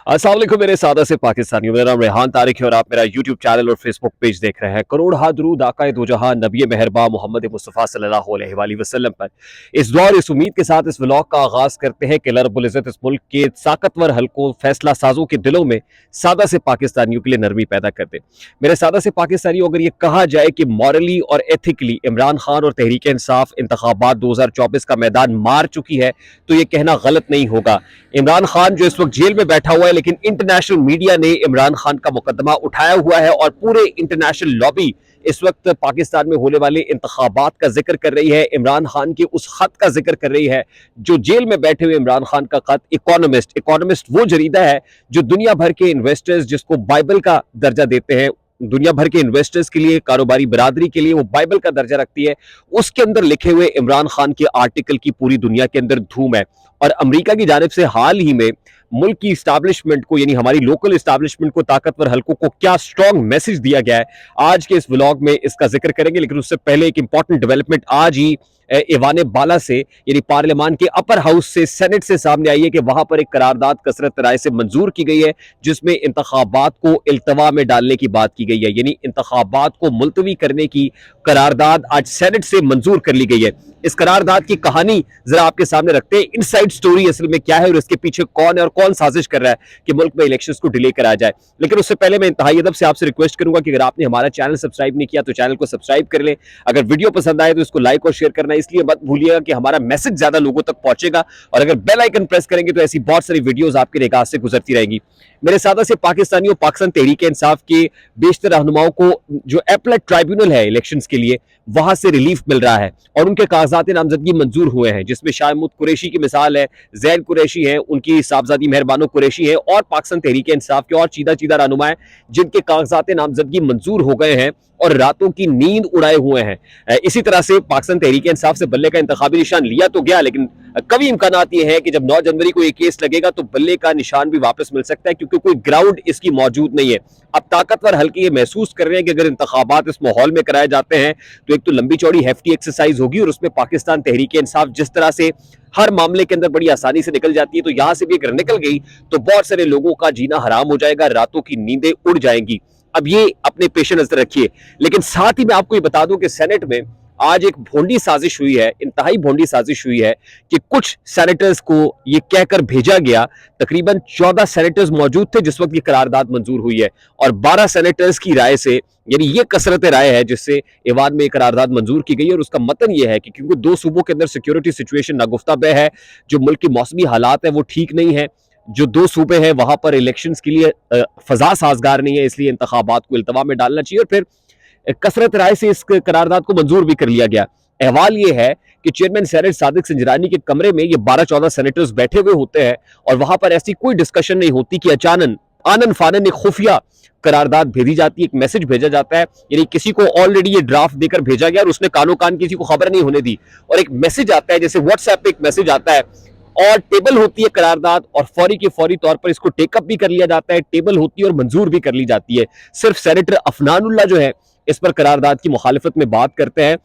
अस्सलाम वालेकुम मेरे सादा से पाकिस्तानियों। मेरा नाम रेहान तारिक है और आप मेरा यूट्यूब चैनल और फेसबुक पेज देख रहे हैं। करोड़ हा दुरूद आकाए दो जहां नबी मेहरबा मोहम्मद मुस्तफ़ा सल्लल्लाहु अलैहि वसल्लम पर। इस दौर इस उम्मीद के साथ इस व्लॉग का आगाज करते हैं कि अल्लाह रब्बुल इज़्ज़त इस मुल्क के ताकतवर हल्कों फैसला साजों के दिलों में सादा से पाकिस्तानियों के लिए नरमी पैदा कर दे। मेरे सादा से पाकिस्तानियों, अगर ये कहा जाए कि मॉरली और एथिकली इमरान खान और तहरीक इंसाफ इंतखाबात 2024 का मैदान मार चुकी है, तो ये कहना गलत नहीं होगा। इमरान खान जो इस वक्त जेल में बैठा हुआ है, लेकिन इंटरनेशनल मीडिया ने इमरान खान का मुकदमा उठाया हुआ है और पूरे इंटरनेशनल लॉबी इस वक्त पाकिस्तान में होने वाले इंतखाबात का जिक्र कर रही है। इमरान खान के उस खत का जिक्र कर रही है जो जेल में बैठे हुए इमरान खान का खत। इकोनॉमिस्ट वो जरीदा है जो दुनिया भर के इन्वेस्टर्स, जिसको बाइबल का दर्जा देते हैं, दुनिया भर के इन्वेस्टर्स के लिए, कारोबारी बरादरी के लिए वो बाइबल का दर्जा रखती है, उसके अंदर लिखे हुए इमरान खान के आर्टिकल की पूरी दुनिया के अंदर धूम है। और अमेरिका की जानिब से हाल ही में मुल्क की इस्टेब्लिशमेंट को, यानी हमारी लोकल इस्टेब्लिशमेंट को, ताकतवर हल्कों को क्या स्ट्रॉन्ग मैसेज दिया गया है, आज के इस व्लॉग में इसका जिक्र करेंगे। लेकिन उससे पहले एक इंपॉर्टेंट डेवलपमेंट आज ही ईवान बाला से, यानी पार्लियामान के अपर हाउस से, सेनेट से सामने आई है कि वहां पर एक करारदाद कसरत राय से मंजूर की गई है जिसमें इंतखाबात को इल्तवा में डालने की बात की गई है। यानी इंतखाबात को मुलतवी करने की करारदाद आज सेनेट से मंजूर कर ली गई है। इस करारदाद की कहानी जरा आपके सामने रखते हैं। इनसाइड स्टोरी असल में क्या है और इसके पीछे कौन है और कौन साजिश कर रहा है कि मुल्क में इलेक्शंस को डिले कराया जाए। लेकिन उससे पहले मैं इंतहाई अदब से आपसे रिक्वेस्ट करूंगा कि अगर आपने हमारा चैनल सब्सक्राइब नहीं किया तो चैनल को सब्सक्राइब कर लें। अगर वीडियो पसंद आए तो इसको लाइक और शेयर करना इसलिए मत भूलिएगा कि हमारा मैसेज ज्यादा लोगों तक पहुंचेगा, और अगर बेल आइकन प्रेस करेंगे तो ऐसी बहुत सारी वीडियोस आपके निगाह से गुजरती रहेंगी। मेरे सादा से पाकिस्तानियों, पाकिस्तान तहरीक इंसाफ के बेशतर रहनुमाओं को जो एपलेट ट्राइब्यूनल है इलेक्शंस के लिए, वहां से रिलीफ मिल रहा है और उनके कागजात नामजदगी मंजूर हुए हैं, जिसमें शाहमूद कुरैशी की मिसाल है, जैन कुरैशी है, उनकी साहबजादी मेहरबानो कुरैशी है, और पाकिस्तान तहरीक इंसाफ के और चीदा चीदा रहनुमा है जिनके कागजात नामजदगी मंजूर हो गए हैं और रातों की नींद उड़ाए हुए हैं। इसी तरह से पाकिस्तान तहरीक इंसाफ से बल्ले का इंतखाबी निशान लिया तो गया, लेकिन कभी इम्कानात ये है कि जब 9 जनवरी को ये केस लगेगा तो बल्ले का निशान भी वापस मिल सकता है, क्योंकि कोई ग्राउंड इसकी मौजूद नहीं है। अब ताकतवर हल्के ये महसूस कर रहे हैं कि अगर इंतखाबात इस माहौल में कराए जाते हैं तो एक तो लंबी चौड़ी हेफ्टी एक्सरसाइज होगी और उसमें पाकिस्तान तहरीक इंसाफ जिस तरह से हर मामले के अंदर बड़ी आसानी से निकल जाती है, तो यहां से भी अगर निकल गई तो बहुत सारे लोगों का जीना हराम हो जाएगा, रातों की नींदें उड़ जाएंगी। अब ये अपने पेश नजर रखिए। लेकिन साथ ही मैं आपको ये बता दूं कि सेनेट में आज एक भोंडी साजिश हुई है, इंतहाई भोंडी साजिश हुई है कि कुछ सेनेटर्स को ये कहकर भेजा गया, तकरीबन 14 सेनेटर्स मौजूद थे जिस वक्त ये करारदाद मंजूर हुई है, और 12 सेनेटर्स की राय से, यानी ये कसरत राय है जिससे ईवान में करारदाद मंजूर की गई है। और उसका मतन ये है कि क्योंकि दो सूबों के अंदर सिक्योरिटी सिचुएशन नागुफ्ता बे है, जो मुल्क की मौसमी हालात है वो ठीक नहीं है, जो दो सूबे हैं वहां पर इलेक्शंस के लिए फजा साजगार नहीं है, इसलिए इंतखाबात को इल्तवा में डालना चाहिए, और फिर कसरत राय से इस करारदाद को मंजूर भी कर लिया गया। अहवाल ये है कि चेयरमैन सेनेट सादिक संजरानी के कमरे में ये 12-14 सेनेटर्स बैठे हुए होते हैं और वहां पर ऐसी कोई डिस्कशन नहीं होती कि अचानक आनन फानन एक खुफिया करारदाद भेजी जाती है, एक मैसेज भेजा जाता है, यानी किसी को ऑलरेडी ये ड्राफ्ट देकर भेजा गया और उसने कानो कान किसी को खबर नहीं होने दी, और एक मैसेज आता है, जैसे व्हाट्सएप पे एक मैसेज आता है और टेबल होती है करारदाद, और फौरी के फौरी तौर पर इसको टेकअप भी कर लिया जाता है, टेबल होती है और मंजूर भी कर ली जाती है। सिर्फ सेनेटर अफनानुल्लाह जो है इस पर करारदाद की मुखालिफत में बात करते हैं,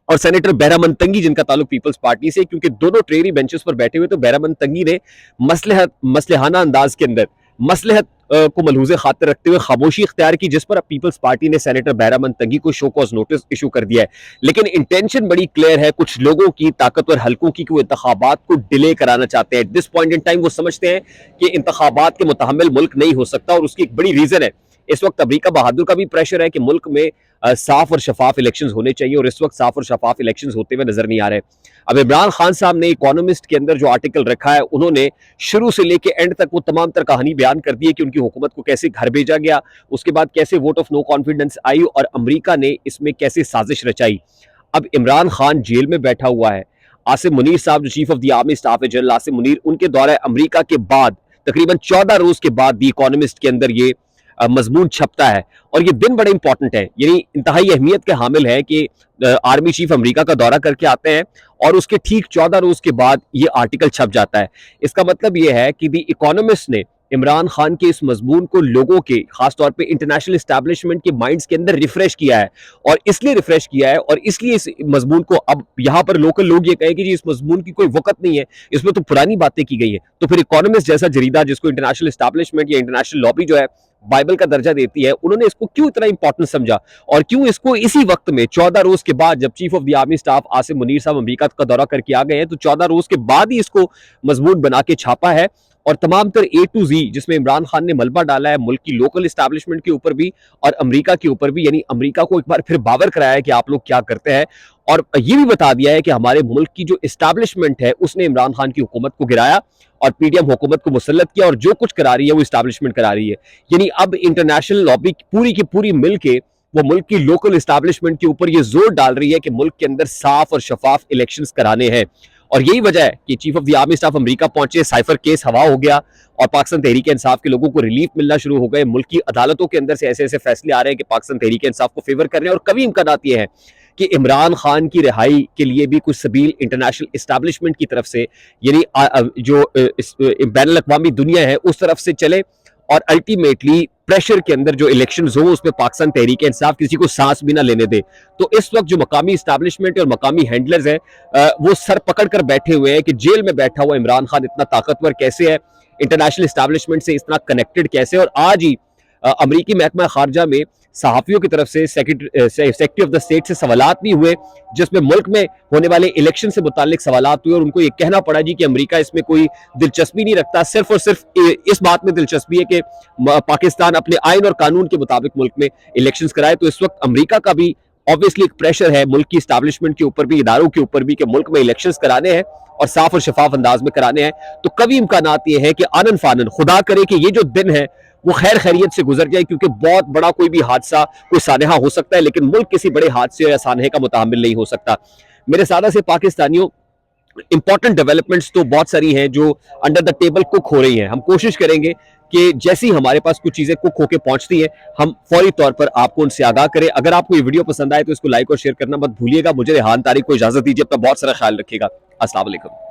और सेनेटर बहरामन तंगी जिनका ताल्लुक पीपल्स पार्टी से, क्योंकि दोनों ट्रेरी बेंचेस पर बैठे हुए, तो बहरामन तंगी ने मसलहाना अंदाज के अंदर मसलहत को मलहूज़े खातिर रखते हुए खामोशी इख्तियार की, जिस पर पीपल्स पार्टी ने सेनेटर बहरामन तंगी को शो कॉज नोटिस इशू कर दिया है। लेकिन इंटेंशन बड़ी क्लियर है कुछ लोगों की, ताकतवर हल्कों की, कि वो इंतखाबात को डिले कराना चाहते हैं। At this point in time वो समझते हैं कि इंतखाबात के मुतहम्मिल मुल्क नहीं हो सकता, और उसकी एक बड़ी रीजन है इस वक्त अमरीका बहादुर का भी प्रेशर है कि मुल्क में साफ और शफाफ इलेक्शंस होने चाहिए, और इस वक्त साफ और शफाफ इलेक्शंस होते हुए नजर नहीं आ रहे। अब इमरान खान साहब ने इकोनॉमिस्ट के अंदर जो आर्टिकल रखा है, उन्होंने शुरू से लेके एंड तक वो तमाम तर कहानी बयान कर दी है कि उनकी हुकूमत को कैसे घर भेजा गया, उसके बाद कैसे वोट ऑफ नो कॉन्फिडेंस आई और अमरीका ने इसमें कैसे साजिश रचाई। अब इमरान खान जेल में बैठा हुआ है। आसिम मुनीर साहब जो chief of the army staff है, जनरल आसिम मुनीर, उनके दौरे अमरीका के बाद तकरीबन 14 रोज के बाद द इकोनॉमिस्ट के अंदर ये मजमून छपता है, और ये दिन बड़े इंपॉर्टेंट है, यानी इंतहाई अहमियत के हामिल है कि आर्मी चीफ अमेरिका का दौरा करके आते हैं और उसके ठीक 14 रोज के बाद ये आर्टिकल छप जाता है। इसका मतलब ये है कि द इकोनॉमिस्ट ने इमरान खान के इस मजमून को लोगों के, खासतौर पे इंटरनेशनल एस्टैब्लिशमेंट के माइंड्स के अंदर रिफ्रेश किया है, और इसलिए रिफ्रेश किया है और इसलिए इस मजमून को अब यहाँ पर लोकल लोग ये कहें कि जी इस मजमून की कोई वक़्त नहीं है, इसमें तो पुरानी बातें की गई है। तो फिर इकोनॉमिस्ट जैसा जरीदा, जिसको इंटरनेशनल एस्टैब्लिशमेंट या इंटरनेशनल लॉबी जो है बाइबल का दर्जा देती है, उन्होंने इसको क्यों इतना इंपॉर्टेंट समझा, और क्यों इसको इसी वक्त में 14 रोज के बाद, जब chief of the army staff Asim Munir साहब अमेरिका का दौरा करके आ गए हैं, तो 14 रोज के बाद ही इसको मजमून बना के छापा है। और तमाम तर ए टू जी, जिसमें इमरान खान ने मलबा डाला है मुल्क की लोकल एस्टैब्लिशमेंट के ऊपर भी और अमेरिका के ऊपर भी, यानी अमेरिका को एक बार फिर बावर कराया है कि आप लोग क्या करते हैं, और ये भी बता दिया है कि हमारे मुल्क की जो एस्टैब्लिशमेंट है उसने इमरान खान की हुकूमत को गिराया और पीडीएम हुकूमत को मुसल्लत किया, और जो कुछ करा रही है वो एस्टैब्लिशमेंट करा रही है। यानी अब इंटरनेशनल लॉबी पूरी की पूरी मिल के वो मुल्क की लोकल एस्टैब्लिशमेंट के ऊपर ये जोर डाल रही है कि मुल्क के अंदर साफ और शफाफ इलेक्शंस कराने हैं। और यही वजह है कि chief of the army staff America पहुंचे, साइफर केस हवा हो गया और पाकिस्तान तहरीक इंसाफ के लोगों को रिलीफ मिलना शुरू हो गए। मुल्क की अदालतों के अंदर से ऐसे ऐसे फैसले आ रहे हैं कि पाकिस्तान तहरीक इंसाफ को फेवर कर रहे हैं, और कभी इम्कान ये है कि इमरान खान की रिहाई के लिए भी कुछ सबील इंटरनेशनल एस्टैब्लिशमेंट की तरफ से, यानी जो बैनुल अक़वामी दुनिया है उस तरफ से चले, और अल्टीमेटली प्रेशर के अंदर जो इलेक्शंस हो उसमें पाकिस्तान तहरीक इंसाफ किसी को सांस भी ना लेने दे। तो इस वक्त जो मकामी एस्टैब्लिशमेंट और मकामी हैंडलर्स हैं, वो सर पकड़ कर बैठे हुए हैं कि जेल में बैठा हुआ इमरान खान इतना ताकतवर कैसे है, इंटरनेशनल एस्टैब्लिशमेंट से इतना कनेक्टेड कैसे। और आज ही अमरीकी महकमा खारजा में सहाफ़ियों की तरफ से सेक्रेटरी ऑफ द स्टेट से सवालात भी हुए, जिसमें मुल्क में होने वाले इलेक्शन से मुतालिक सवालात हुए, और उनको ये कहना पड़ा जी कि अमेरिका इसमें कोई दिलचस्पी नहीं रखता, सिर्फ और सिर्फ इस बात में दिलचस्पी है कि पाकिस्तान अपने आइन और कानून के मुताबिक मुल्क में इलेक्शंस कराए। तो इस वक्त अमेरिका का भी ऑब्वियसली एक प्रेशर है मुल्क की एस्टैब्लिशमेंट के ऊपर भी, इदारों के ऊपर भी, कि मुल्क में इलेक्शंस कराने हैं और साफ और शफाफ अंदाज में कराने हैं। तो कभी इम्कानात ये है कि आनन फानन, खुदा करे कि ये जो दिन है वो खैर खैरियत से गुजर जाए, क्योंकि बहुत बड़ा कोई भी हादसा, कोई सानहा हो सकता है, लेकिन मुल्क किसी बड़े हादसे या सानहे का मुतामिल नहीं हो सकता। मेरे सादा से पाकिस्तानियों, इंपॉर्टेंट डेवलपमेंट्स तो बहुत सारी हैं जो अंडर द टेबल कुक हो रही हैं। हम कोशिश करेंगे कि जैसे ही हमारे पास कुछ चीजें कुक होकर पहुंचती हैं, हम फौरी तौर पर आपको उनसे आगाह करें। अगर आपको ये वीडियो पसंद आए तो इसको लाइक और शेयर करना मत भूलिएगा। मुझे रेहान तारिक को इजाजत दीजिए, अपना बहुत सारा ख्याल रखिएगा। अस्सलाम वालेकुम।